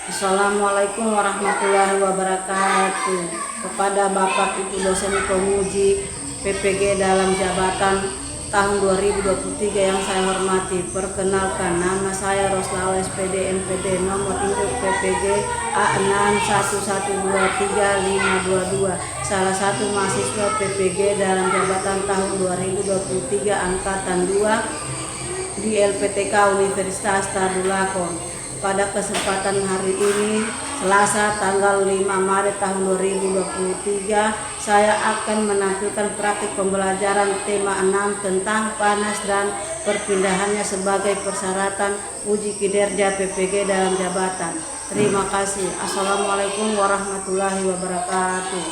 Assalamualaikum warahmatullahi wabarakatuh. Kepada Bapak Ibu dosen penguji PPG dalam jabatan tahun 2023 yang saya hormati, perkenalkan nama saya Roslawa SPD MPD, nomor induk PPG A61123522, salah satu mahasiswa PPG dalam jabatan tahun 2023 angkatan 2 di LPTK Universitas Tadulako. Pada kesempatan hari ini, Selasa tanggal 5 Maret tahun 2023, saya akan menampilkan praktik pembelajaran tema 6 tentang panas dan perpindahannya sebagai persyaratan uji kinerja PPG dalam jabatan. Terima kasih. Assalamualaikum warahmatullahi wabarakatuh.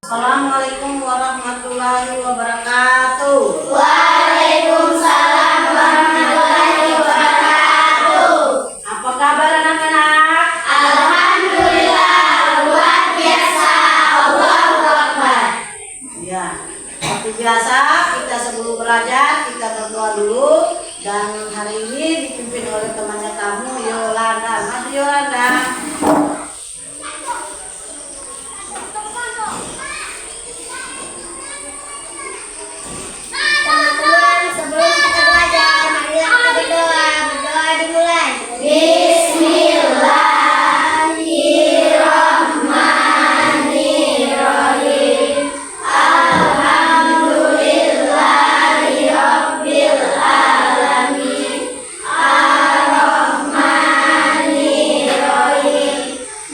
Assalamualaikum warahmatullahi wabarakatuh. Waalaikumsalam warahmatullahi wabarakatuh. Apa kabar anak-anak? Alhamdulillah, luar biasa. Allahu Akbar. Ya, seperti biasa kita sebelum belajar kita berdoa dulu, dan hari ini dipimpin oleh temannya kamu Yolanda. Maju Yolanda. Teman-teman, sebelum kita belajar, marilah kita berdoa. Berdoa dimulai. Bismillahirrahmanirrahim. Alhamdulillahirabbil alamin. Ar-Rahmanirrahim.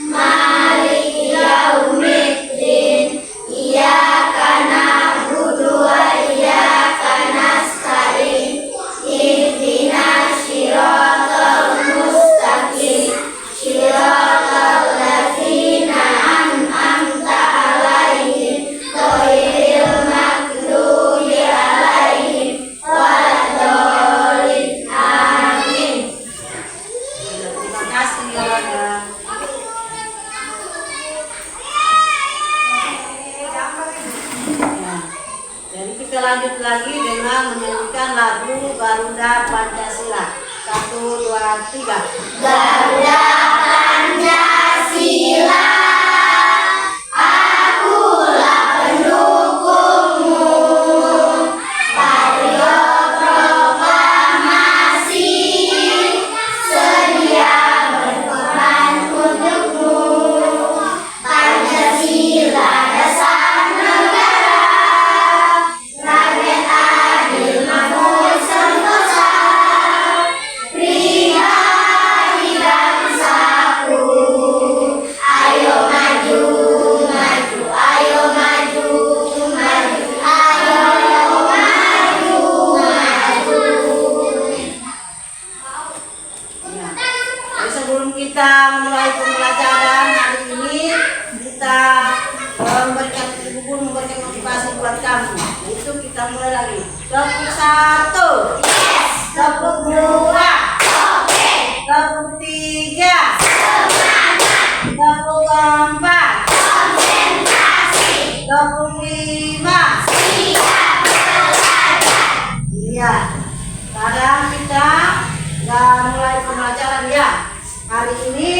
Maliki yaumiddin. Iyyaka na'budu wa iyyaka nasta'in. Ihdinas siratal mustaqim. Siratal ladzina an'amta 'alaihim ghairil maghdubi 'alaihim waladdallin. Amin. Terima kasih Yolanda. Ya, jadi kita lanjut lagi dengan menyanyikan lagu Garuda Pancasila. 1, 2, 3. Garuda Pancasila, akulah pendukungmu. Patriot proklamasi, sedia berkorban untukmu. Pancasila dasar negara, rakyat adil makmur sentosa. Pribadi bangsaku, ayo maju, maju, ayo maju, maju, ayo maju, maju. Ya. Jadi sebelum kita mulai pembelajaran hari ini, kita memberikan ibu guru memberikan motivasi buat kamu. Itu kita mulai lagi. Tepuk 1, Yes, tepuk 2, oke, tepuk 3, semangat, tepuk 4, konsentrasi, tepuk 5. siap belajar. Iya. Sekarang kita mulai pembelajaran ya. Hari ini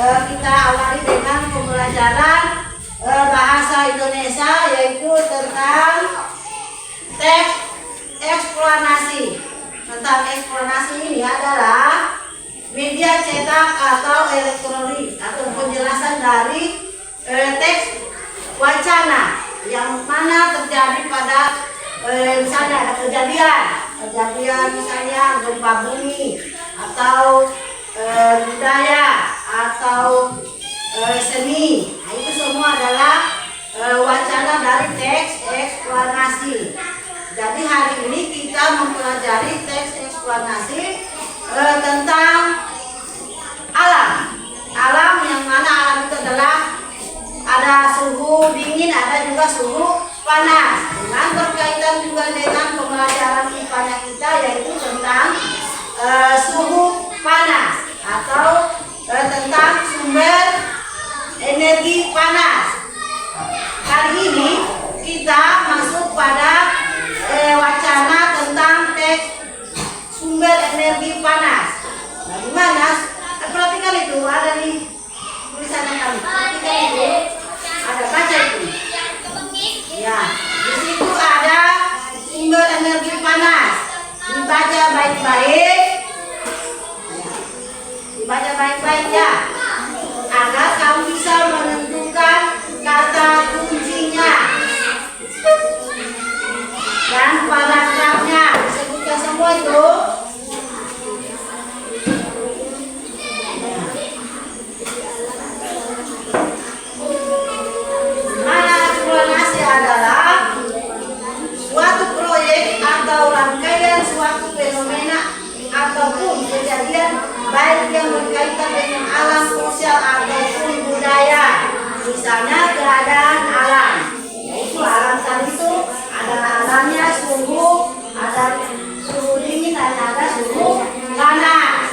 kita awali dengan pembelajaran bahasa Indonesia, yaitu tentang teks eksplanasi. Tentang eksplanasi ini adalah media cetak atau elektronik atau penjelasan dari teks wacana yang mana terjadi pada misalnya ada kejadian misalnya gempa bumi atau budaya atau seni. Nah, itu semua adalah wacana dari teks eksplanasi. Jadi hari ini kita mempelajari teks eksplanasi tentang alam. Alam yang mana alam itu adalah ada suhu dingin, ada juga suhu panas. Dengan berkaitan juga dengan pembelajaran IPA kita, yaitu tentang suhu panas atau tentang sumber energi panas. Kali ini kita masuk pada wacana tentang teks sumber energi panas. baik-baik. Dibaca baik-baik ya. Agar kamu bisa menentukan kata kuncinya dan paragrafnya. Disebutkan semua itu. Eksplanasi adalah suatu proyek atau rangkaian suatu fenomena ataupun kejadian baik yang berkaitan dengan alam sosial ataupun budaya. Misalnya keadaan alam. Itu alam tadi itu ada alamnya suhu, ada suhu dingin dan ada suhu panas.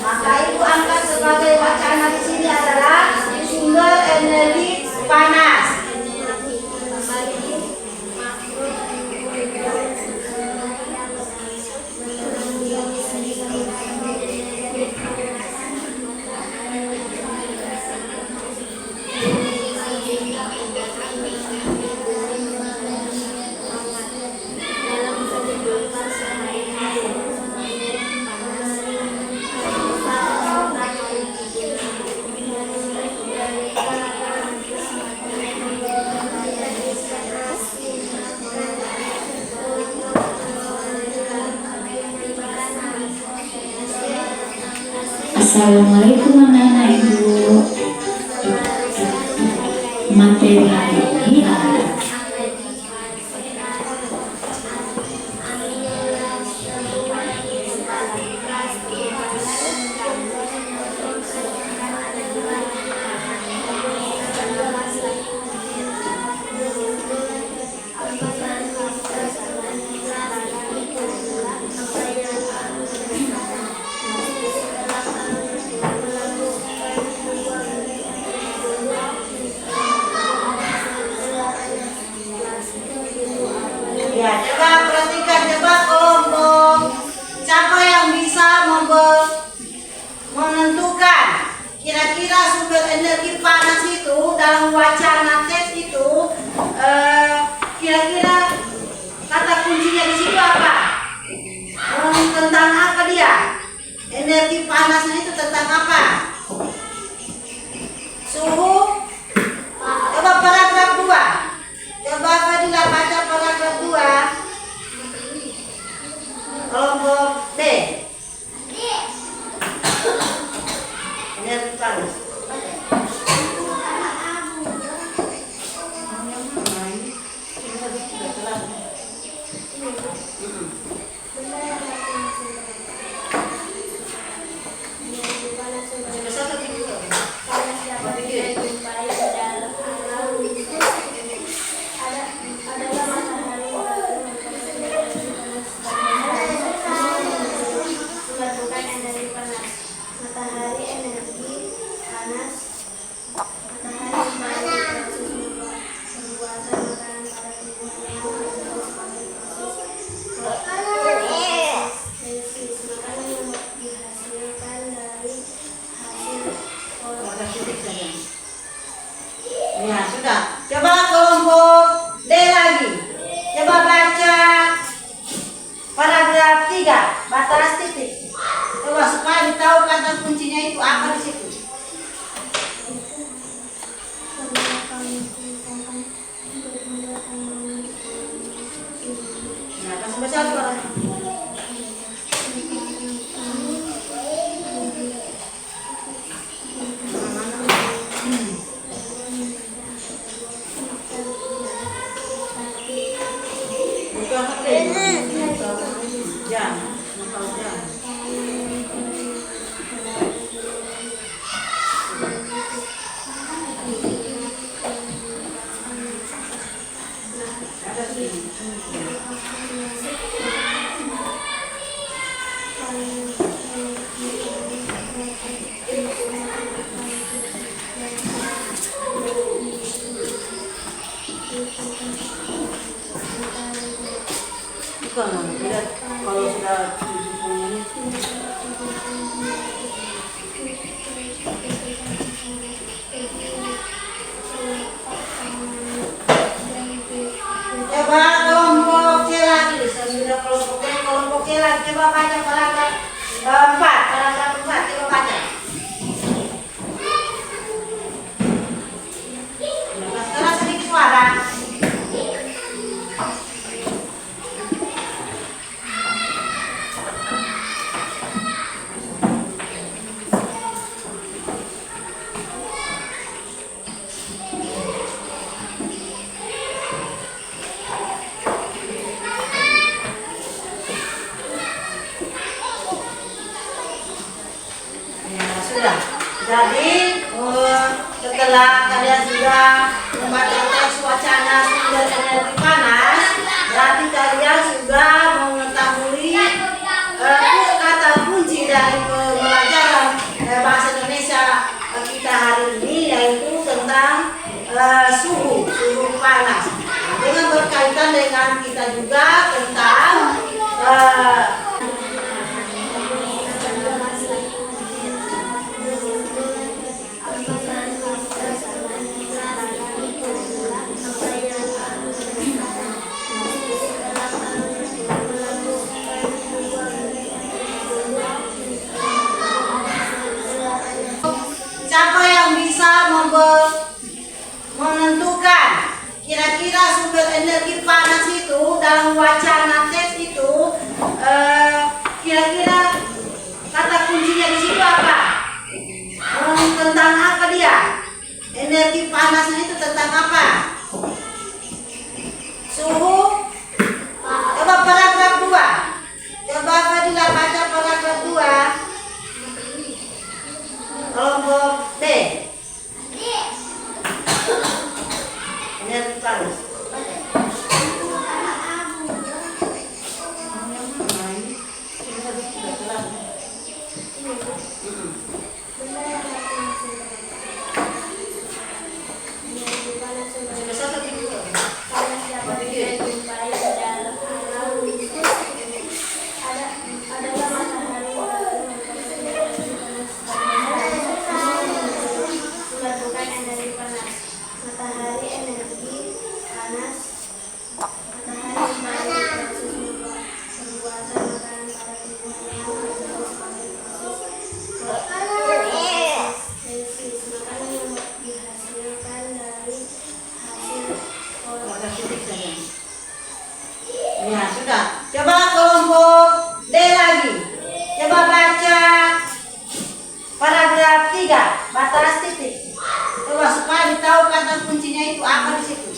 Maka ibu angkat sebagai wacana di sini adalah sumber energi panas. Assalamualaikum anak-anak ibu. Materi hari ini adalah Ya, coba perhatikan, coba kelompok. Siapa yang bisa menentukan kira-kira sumber energi panas itu dalam wacana teks itu kira-kira kata kuncinya di situ apa? Tentang apa dia? Energi panasnya itu tentang apa? Suhu. Coba paragraf 2. Coba Fadila baca paragraf 2. Kelompok D. Energi panas. Ya, sudah. Coba kelompok D lagi. Coba baca paragraf 3, batas titik. Coba supaya ditahu kata kuncinya itu apa di situ. Nah, kasih baca apa? Jam. Bukan, tidak. Kalau sudah 70 menit coba kelompok C lagi. Sudah kelompok C lagi. Coba coba baca paragraf 4, paragraf 4, coba baca. Keras sedikit suara. Sudah. Jadi setelah kalian sudah membaca teks wacana sumber energi panas, berarti kalian sudah mengetahui kata kunci dari pembelajaran bahasa Indonesia kita hari ini, yaitu tentang suhu panas. Dengan berkaitan dengan kita juga tentang siapa yang bisa menentukan kira-kira sumber energi panas itu dalam wacana teks itu, kira-kira kata kuncinya di situ apa? Tentang apa dia? Energi panasnya itu tentang apa? Suhu. Coba paragraf 2. Coba Fadila baca paragraf 2. Kelompok B. Energi panas. Ya, sudah. Coba kelompok D lagi. Coba baca paragraf 3, batas titik. Coba supaya ditahu kata kuncinya itu apa di situ.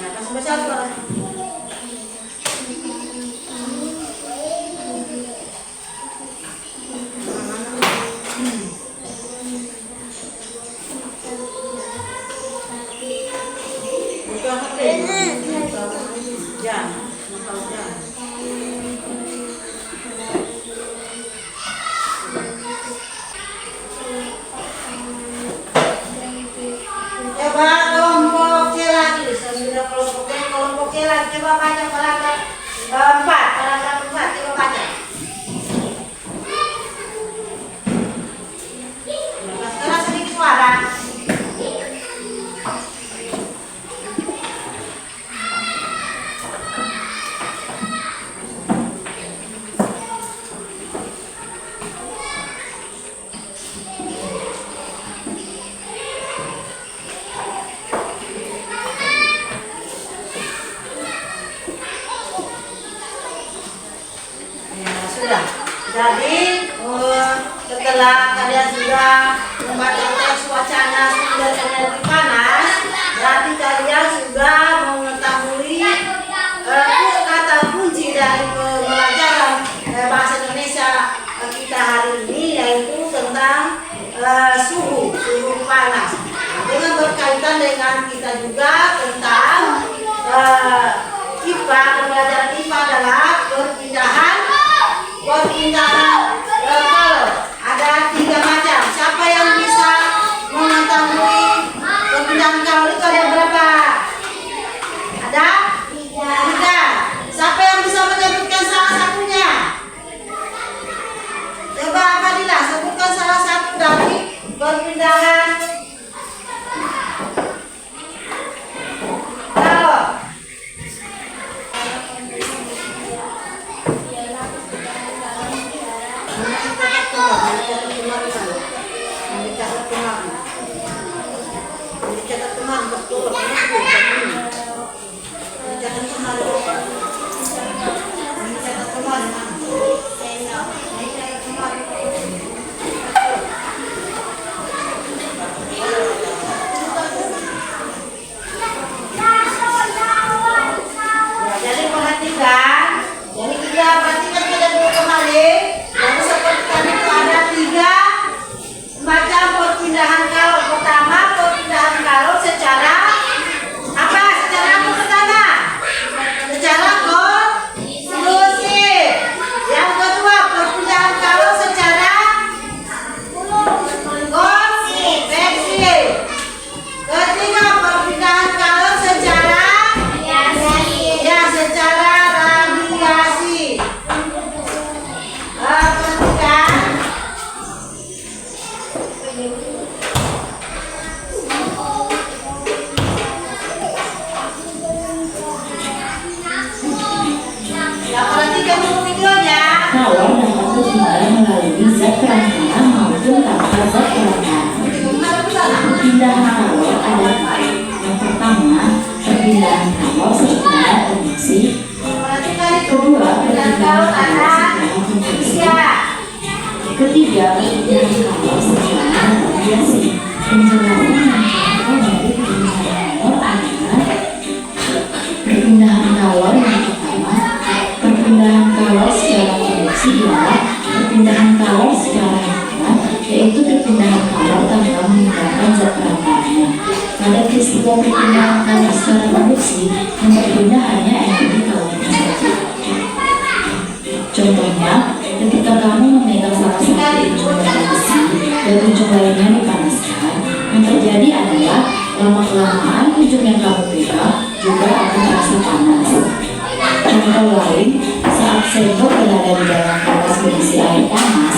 Nah, kasih besar suaranya. Coba kelompok C lagi, sudah kelompok C lagi. Coba baca paragraf 4, paragraf 4, coba baca. Keras sedikit suara. Sudah. Jadi setelah kalian sudah membaca teks wacana sumber energi panas, berarti kalian sudah mengetahui kata kunci dari pembelajaran bahasa Indonesia kita hari ini, yaitu tentang suhu panas. Dengan berkaitan dengan kita juga tentang IPA, pembelajaran IPA adalah perpindahan kalau ada 3 macam. Siapa yang bisa mengetahui perpindahan kalau itu ada berapa? kalor secara konveksi. Kedua, perpindahan kalor secara konveksi. Ketiga, perpindahan kalor secara radiasi. Penjelasan yang kedua dari perpindahan kalor adalah perpindahan kalor yang pertama. Perpindahan kalor secara konveksi ialah perpindahan kalor secara hemat, yaitu perpindahan kalor tanpa menggunakan zat perantaranya. Pada peristiwa perpindahan kalor secara konveksi, yang berpindah hanya energi kalornya saja. Contohnya, ketika kamu memegang salah satu ujung benda besi dan ujung lainnya dipanaskan, yang terjadi adalah lama-kelamaan ujung yang kamu pegang juga akan terasa panas. Contoh lain, saat sendok berada di dalam kulkas berisi air panas,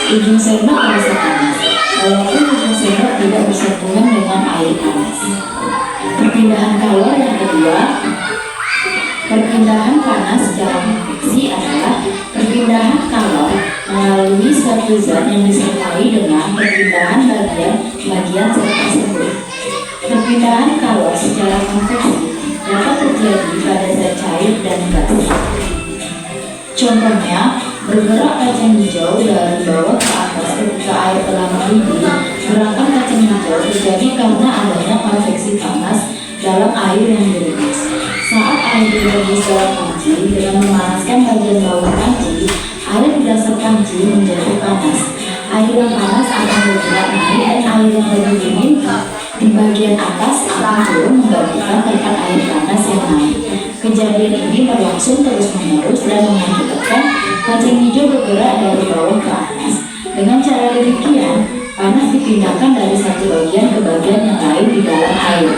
ujung sendok terasa panas, walaupun ujung sendok tidak bersentuhan dengan air panas. Perpindahan kalor yang kedua, perpindahan panas secara konveksi adalah perpindahan kalor melalui suatu zat yang disertai dengan perpindahan bagian zat tersebut. Perpindahan kalor secara konveksi dapat terjadi pada zat cair dan gas. Contohnya, bergerak kacang hijau dari bawah ke atas ketika air telah mendidih. Gerakan kacang hijau terjadi karena adanya konveksi panas dalam air yang direbus. Saat air direbus dalam panci, dengan memanaskan bagian bawah panci, air di dasar panci menjadi panas. Air yang panas akan bergerak naik dan air yang lebih dingin di bagian atas akan turun menggantikan tempat air panas yang naik. Kejadian ini berlangsung terus-menerus dan mengakibatkan kacang hijau bergerak dari bawah ke atas. Dengan cara demikian, panas dipindahkan dari satu bagian ke bagian yang lain di dalam air.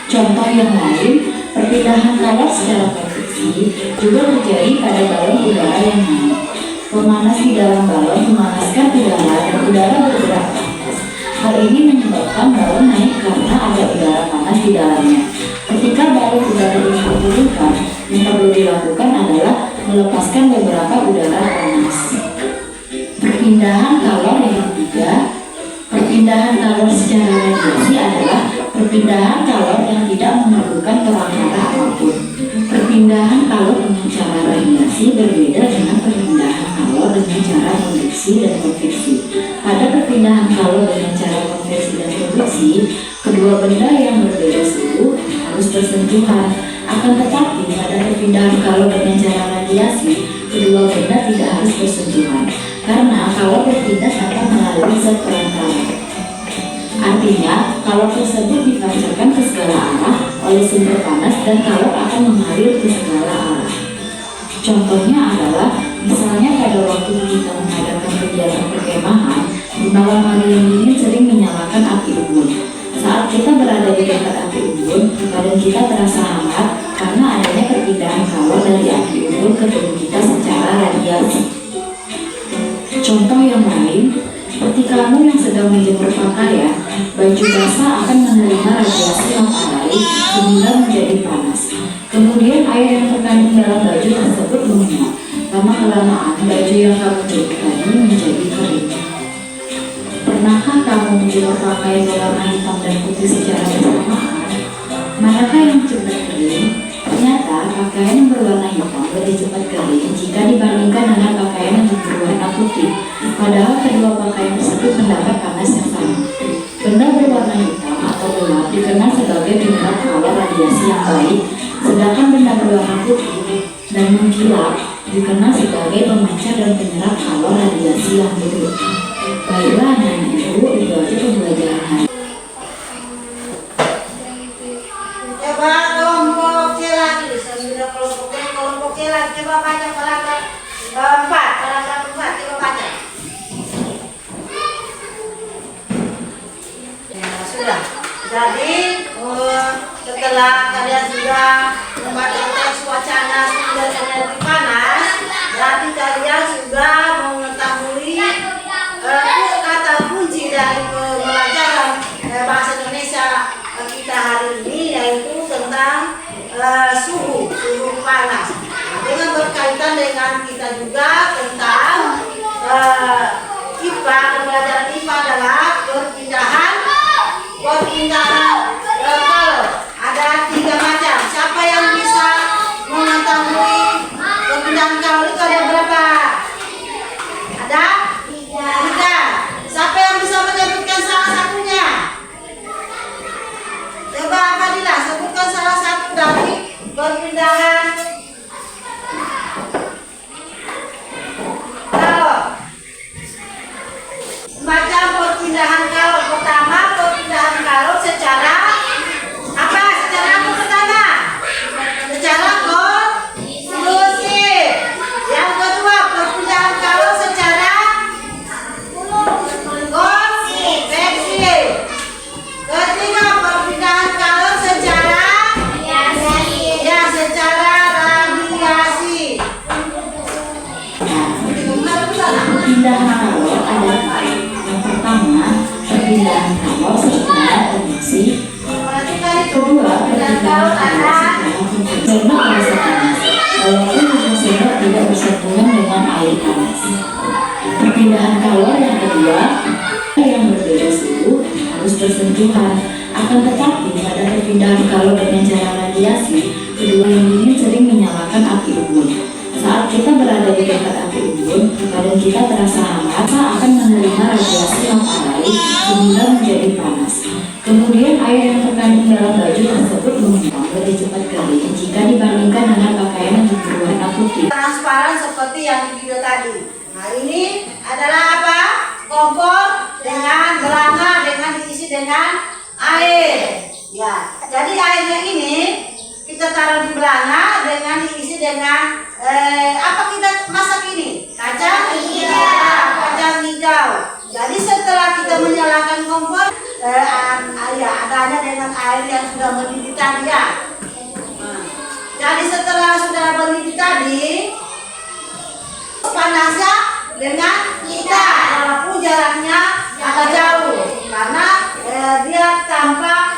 Contoh yang lain, perpindahan kalor secara konveksi juga terjadi pada balon udara yang naik. Pemanas di dalam balon memanaskan udara dan udara bergerak ke atas. Hal ini menyebabkan balon naik karena ada udara panas di dalamnya. Ketika balon udara ini diturunkan, yang perlu dilakukan adalah melepaskan beberapa udara panas. Perpindahan kalor yang ketiga, perpindahan kalor secara radiasi adalah perpindahan kalor yang tidak memerlukan perantara apapun. Perpindahan kalor dengan cara radiasi berbeda dengan perpindahan kalor dengan cara konveksi dan konveksi. Pada perpindahan kalor dengan cara konveksi dan konveksi, kedua benda yang berbeda suhu harus bersentuhan. Akan tetapi pada perpindahan kalor dengan cara radiasi, kedua benda tidak harus bersentuhan karena kalor berpindah tanpa melalui zat perantara. Artinya, kalor tersebut dipancarkan ke segala arah oleh sumber panas dan kalor akan mengalir ke segala arah. Contohnya adalah, misalnya pada waktu kita mengadakan kegiatan perkemahan, di malam hari yang dingin sering menyalakan api unggun. Saat kita berada di dekat api unggun, badan kita terasa hangat karena adanya perpindahan kalor dari api unggun ke tubuh kita secara radiasi. Contoh yang lain, seperti kamu yang sedang menjemur pakaian, baju basah akan menerima radiasi matahari sehingga menjadi panas. Kemudian air yang terkandung dalam baju tersebut menguap. Lama-kelamaan baju yang kamu jemur tadi menjadi kering. Pernahkah kamu menjemur pakaian berwarna hitam dan putih secara bersamaan? Manakah yang cepat kering? Ternyata pakaian yang berwarna hitam lebih cepat kering jika dibandingkan dengan pakaian yang berwarna putih. Padahal kedua pakaian tersebut mendapat panas yang sama. Benda berwarna hitam atau gelap dikenal sebagai penyerap kalor radiasi yang baik, sedangkan benda berwarna putih dan mengkilap dikenal sebagai pemancar dan penyerap kalor radiasi yang buruk. Baiklah anak-anak ibu, itu aja pembelajaran hari. Coba kelompoknya lagi, sudah kelompoknya lagi, coba baca paragraf 4, paragraf 4, coba baca. Ya, sudah. Jadi setelah kalian sudah membaca teks wacana sumber energi panas, berarti kalian sudah mengetahui kata kunci dari pembelajaran bahasa Indonesia kita hari ini, yaitu tentang suhu panas. Dengan berkaitan dengan kita juga tentang IPA, pembelajaran IPA adalah perpindahan kalor. Ada 3 macam. sendok terasa panas, walaupun ujung sendok tidak bersentuhan dengan air panas. Perpindahan kalor yang kedua, yang berbeda suhu harus bersentuhan. Akan tetapi pada perpindahan kalor dengan cara radiasi, kedua yang dingin sering menyalakan api unggun. Saat kita berada di dekat api unggun, badan kita terasa hangat, akan menerima radiasi lampu lain sehingga menjadi panas. Kemudian air yang terkandung dalam baju tersebut mengembang lebih cepat kering jika dibandingkan dengan pakaian yang berwarna putih. Transparan seperti yang di video tadi. Nah ini adalah apa? Kompor dengan belanga dengan diisi dengan air. Ya, jadi airnya ini kita taruh di belanga dengan diisi dengan apa kita masak ini? Kacang hijau. Kacang hijau. Jadi setelah kita menyalakan kompor, ya adanya dengan air yang sudah mendidih tadi ya. Nah, jadi setelah sudah mendidih tadi, panasnya dengan kita walaupun jaraknya agak jauh karena dia tanpa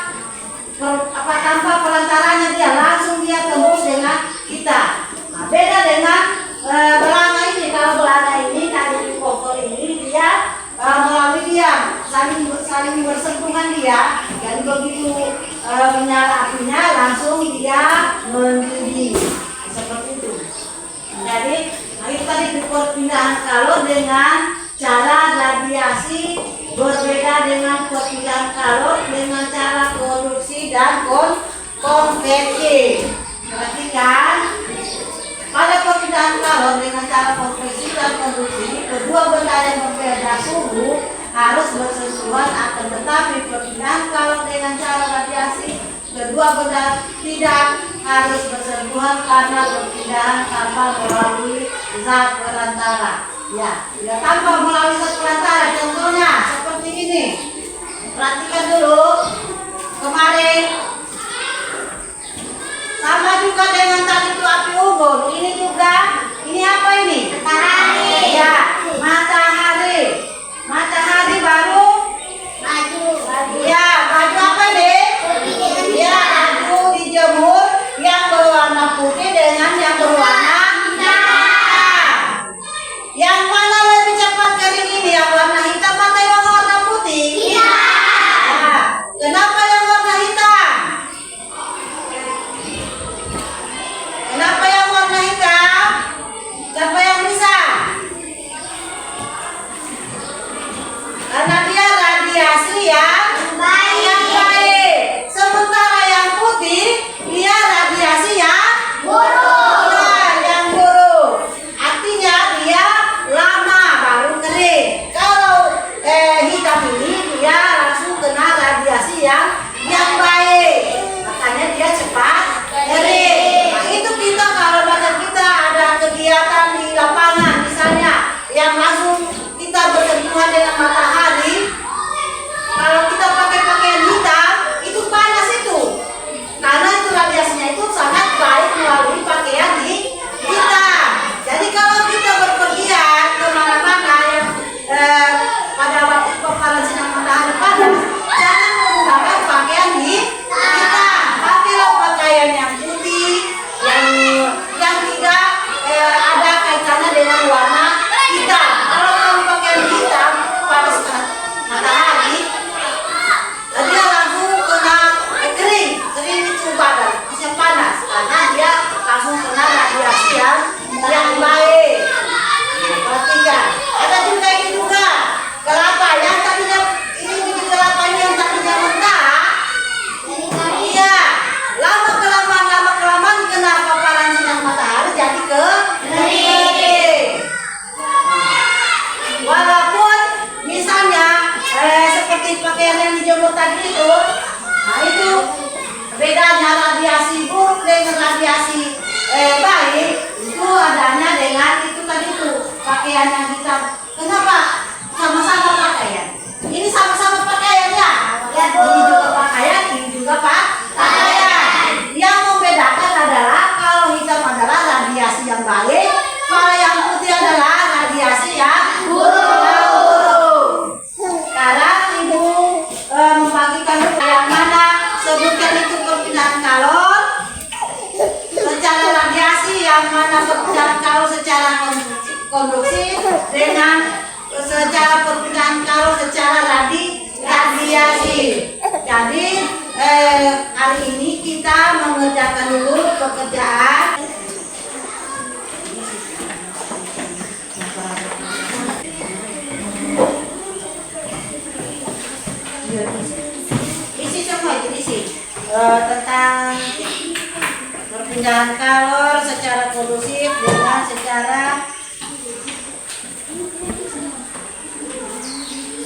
pelantarannya dia langsung dia tembus dengan kita. Nah, beda dengan belanga ini. Kalau belanga ini tadi kompor ini dia melalui diam saling bersentuhan dia, dan begitu menyala apinya langsung dia mendidih seperti itu. Jadi itu tadi perpindahan kalor dengan cara radiasi berbeda dengan perpindahan kalor dengan cara konduksi dan konveksi. Perhatikan, pada perpindahan kalor dengan cara konveksi dan konduksi, kedua benda yang berbeda suhu harus bersentuhan, akan tetapi perpindahan kalor dengan cara radiasi, kedua benda tidak harus bersentuhan karena perpindahan tanpa melalui zat perantara. Ya, tidak tanpa melalui zat perantara. Contohnya seperti ini. Perhatikan dulu. Kemarin sama juga dengan tadi itu api unggun. Ini juga. Ini apa ini? Matahari. Ya, matahari. Matahari baru baju. Ya, baju apa deh? Ya, baju dijemur yang berwarna putih dengan yang berwarna hitam. Yang mana lebih cepat kering ini? Yang warna hitam atau yang warna putih? Hitam. Nah, kenapa yang warna hitam? konduksi dengan secara perpindahan kalor secara radiasi. Jadi hari ini kita mengerjakan dulu pekerjaan isi semua itu isi tentang perpindahan kalor secara kondusif dengan secara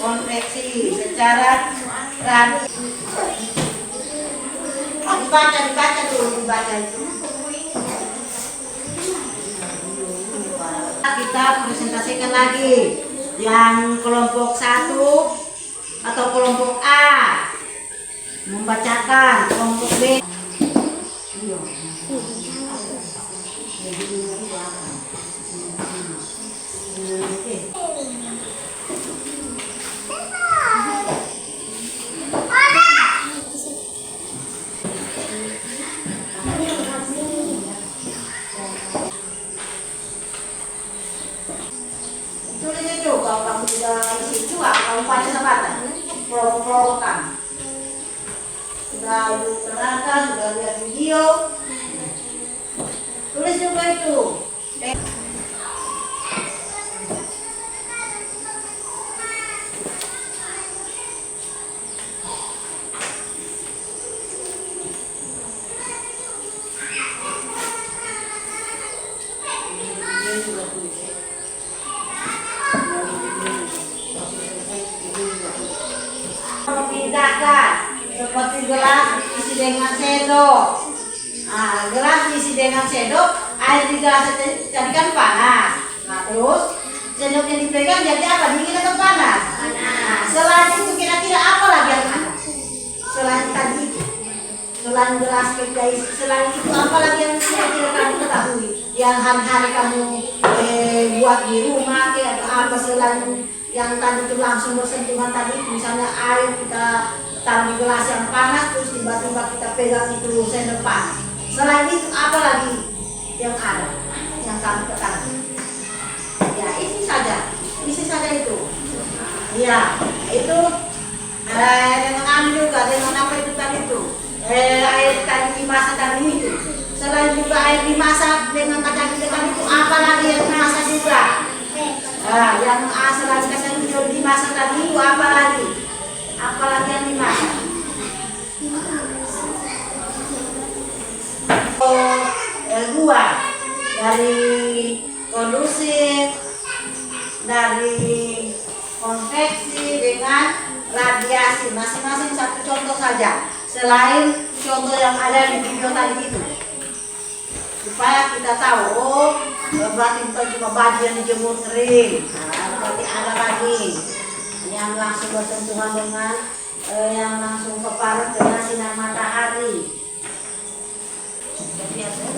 konveksi secara dibaca dulu itu. Kita presentasikan lagi yang kelompok 1 atau kelompok A membacakan, kelompok B tulis itu. Kalau kamu sudah isi itu, kamu baca sabata kelompok-kelompokan. Sudah terangkan, sudah lihat video, tulis juga itu. Memindahkan seperti gelas diisi dengan sendok. Nah, gelas diisi dengan sendok, air di gelas jadikan panas. Nah, terus sendok yang dipegang jadi apa? Dingin atau panas? Nah, selain itu kira-kira apa lagi yang ada? Selain tadi itu, selain gelas selain itu apa lagi yang kira-kira kamu ketahui? Yang hari-hari kamu buat di rumah atau apa selain yang tadi itu langsung bersentuhan tadi, misalnya air kita taruh di gelas yang panas terus tiba-tiba kita pegang itu sendok panas. Selain itu apa lagi yang ada yang kamu ketahui? Ya isi saja itu. Ya itu dengan anu juga dengan apa itu tadi itu air tadi dimasak tadi itu. Selain juga air dimasak dengan kacang hijau tadi itu apa lagi yang dimasak juga? Nah, yang selain kacang hijau dimasak tadi itu apa lagi? Apa lagi yang dimasak? Dua dari kondusif, dari konveksi dengan radiasi, masing-masing satu contoh saja. Selain contoh yang ada di video tadi itu, supaya kita tahu, oh berarti bukan cuma baju yang dijemur kering, berarti ada lagi yang langsung bersentuhan dengan yang langsung keparut dengan sinar matahari. Jadi ada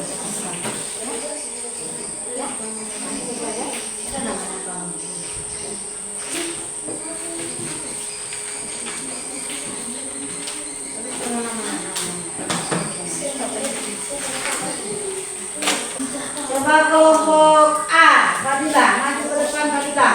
coba kelompok A, Fadila, maju ke depan Fadila.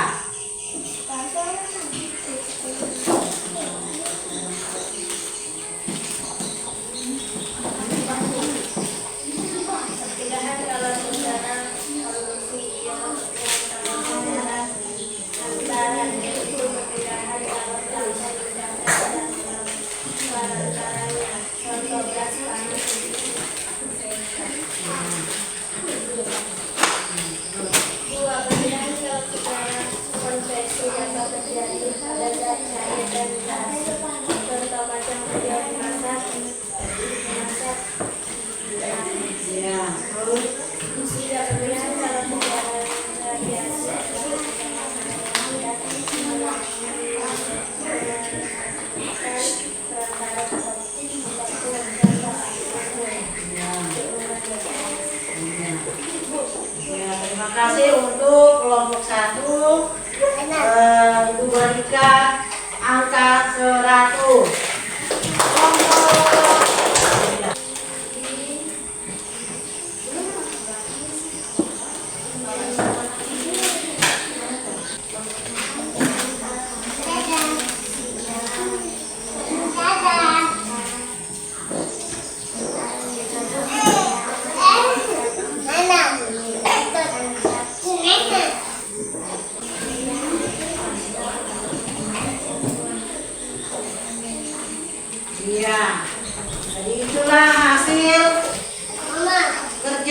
Terima kasih untuk kelompok 1 diberikan angka 100.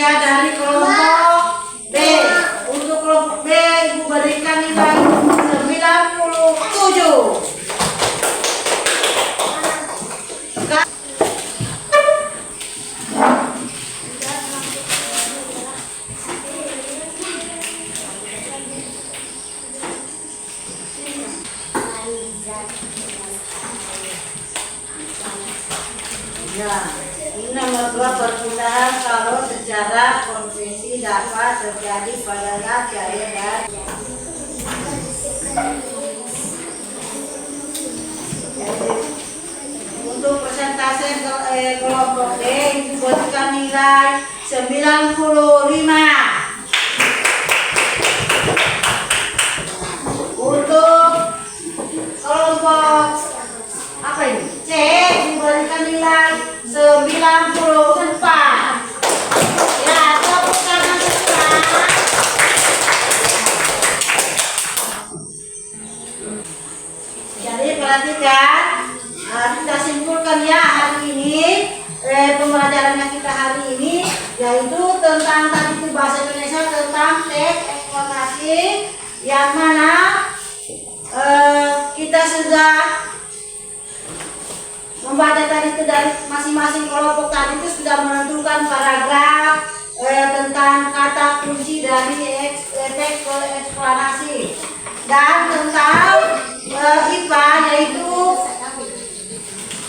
3 dari kelompok B. Untuk kelompok B, Ibu berikan nilai 97. Ya, ini nomor 2 perpindahan kalau secara konvensi dapat terjadi pada zat cair dan untuk persentase kelompok D Ibu berikan nilai 95. Untuk kelompok apa ini? C diberikan nilai 94. Ya, tepuk tangan semua. Jadi perhatikan, kita simpulkan ya hari ini pembelajarannya kita hari ini yaitu tentang tadi itu bahasa Indonesia tentang teks eksplanasi yang mana kita sudah membaca tadi itu dari masing-masing kelompok tadi itu sudah menentukan paragraf tentang kata kunci dari teks eksplanasi dan tentang IPA yaitu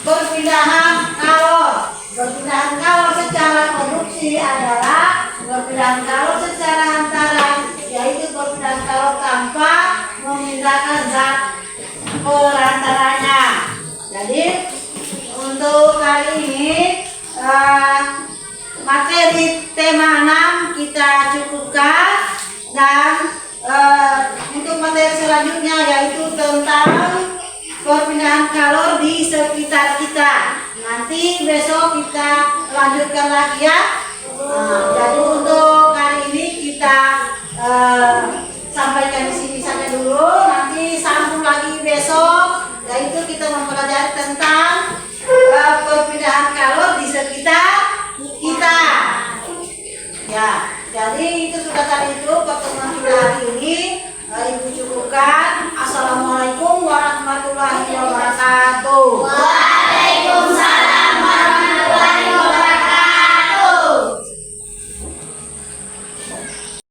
perpindahan kalor. Perpindahan kalor secara produksi adalah perpindahan kalor secara hantaran yaitu perpindahan kalor tanpa memindahkan zat perantaranya. Jadi untuk kali ini materi tema 6 kita cukupkan dan untuk materi selanjutnya yaitu tentang perpindahan kalor di sekitar kita. Nanti besok kita lanjutkan lagi ya. Jadi untuk kali ini kita sampaikan di sini saja dulu. Nanti sambung lagi besok yaitu kita mempelajari tentang perpindahan kalor di sekitar kita. Ya, jadi itu sudah tadi itu pertemuan kita hari ini. Ibu cukupkan. Assalamualaikum warahmatullahi wabarakatuh.